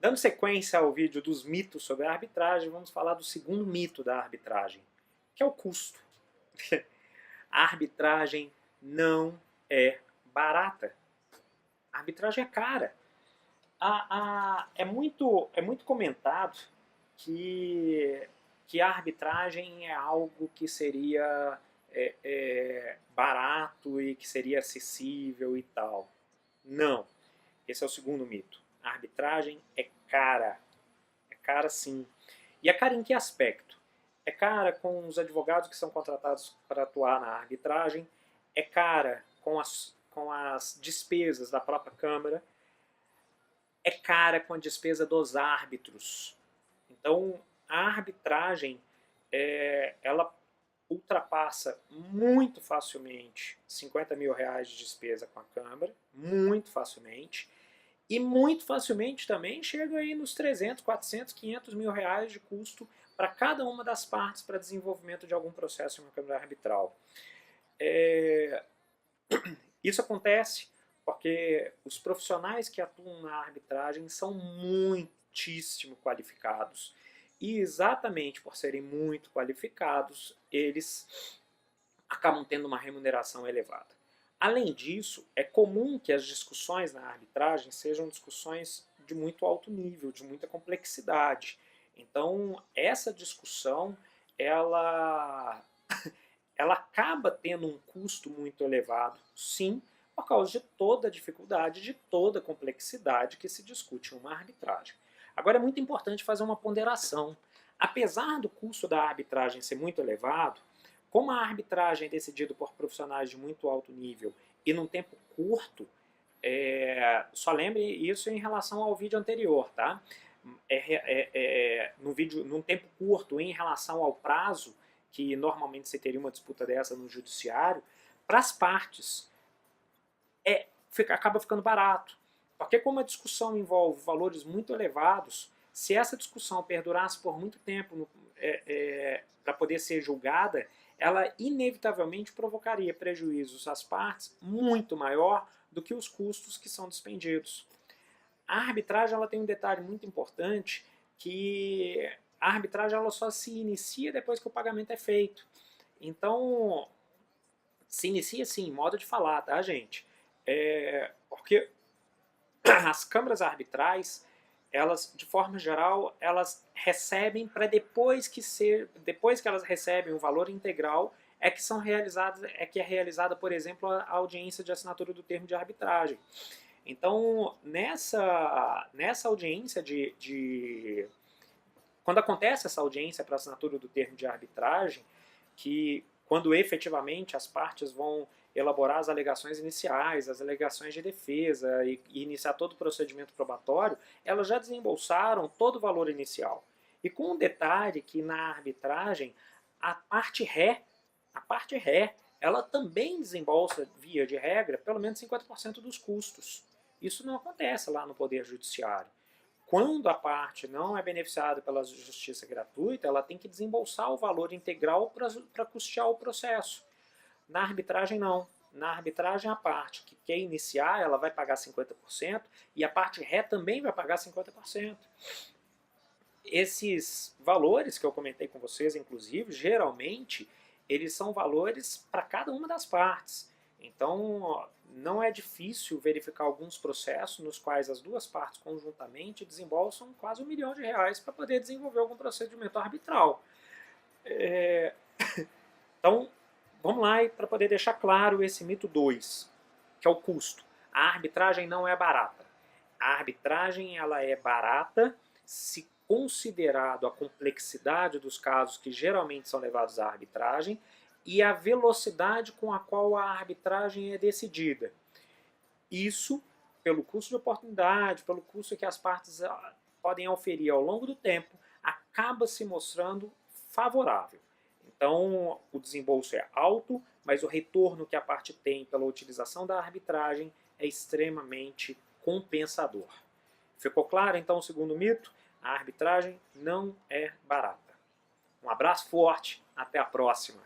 Dando sequência ao vídeo dos mitos sobre a arbitragem, vamos falar do segundo mito da arbitragem, que é o custo. A arbitragem não é barata. A arbitragem é cara. É muito comentado que a arbitragem é algo que seria barato e que seria acessível e tal. Não. Esse é o segundo mito. A arbitragem é cara. É cara sim. E é cara em que aspecto? É cara com os advogados que são contratados para atuar na arbitragem, é cara com as despesas da própria Câmara, é cara com a despesa dos árbitros. Então, a arbitragem, ela ultrapassa muito facilmente 50 mil reais de despesa com a Câmara, muito facilmente, e muito facilmente também chega aí nos 300, 400, 500 mil reais de custo para cada uma das partes para desenvolvimento de algum processo em uma Câmara arbitral. Isso acontece porque os profissionais que atuam na arbitragem são muitíssimo qualificados. E exatamente por serem muito qualificados, eles acabam tendo uma remuneração elevada. Além disso, é comum que as discussões na arbitragem sejam discussões de muito alto nível, de muita complexidade. Então, essa discussão, ela acaba tendo um custo muito elevado, sim, por causa de toda a dificuldade, de toda a complexidade que se discute em uma arbitragem. Agora, é muito importante fazer uma ponderação. Apesar do custo da arbitragem ser muito elevado, como a arbitragem é decidida por profissionais de muito alto nível e num tempo curto, só lembre isso em relação ao vídeo anterior, tá? Num tempo curto, em relação ao prazo, que normalmente você teria uma disputa dessa no judiciário, para as partes acaba ficando barato. Porque como a discussão envolve valores muito elevados, se essa discussão perdurasse por muito tempo para poder ser julgada, ela inevitavelmente provocaria prejuízos às partes muito maior do que os custos que são despendidos. A arbitragem ela tem um detalhe muito importante, que a arbitragem ela só se inicia depois que o pagamento é feito. Então, se inicia assim, modo de falar, tá, gente? Porque as câmaras arbitrais, elas, de forma geral, elas recebem para depois que elas recebem o valor integral, que é realizada, por exemplo, a audiência de assinatura do termo de arbitragem. Então, nessa audiência quando acontece essa audiência para assinatura do termo de arbitragem, que quando efetivamente as partes vão elaborar as alegações iniciais, as alegações de defesa e iniciar todo o procedimento probatório, elas já desembolsaram todo o valor inicial. E com um detalhe que na arbitragem, a parte ré, ela também desembolsa, via de regra, pelo menos 50% dos custos. Isso não acontece lá no Poder Judiciário. Quando a parte não é beneficiada pela justiça gratuita, ela tem que desembolsar o valor integral para custear o processo. Na arbitragem, não. Na arbitragem, a parte que quer iniciar, ela vai pagar 50% e a parte ré também vai pagar 50%. Esses valores que eu comentei com vocês, inclusive, geralmente, eles são valores para cada uma das partes. Então, não é difícil verificar alguns processos nos quais as duas partes conjuntamente desembolsam quase R$1 milhão para poder desenvolver algum procedimento arbitral. Então, vamos lá para poder deixar claro esse mito 2, que é o custo. A arbitragem não é barata. A arbitragem ela é barata se considerado a complexidade dos casos que geralmente são levados à arbitragem e a velocidade com a qual a arbitragem é decidida. Isso, pelo custo de oportunidade, pelo custo que as partes podem oferir ao longo do tempo, acaba se mostrando favorável. Então, o desembolso é alto, mas o retorno que a parte tem pela utilização da arbitragem é extremamente compensador. Ficou claro, então, o segundo mito? A arbitragem não é barata. Um abraço forte, até a próxima!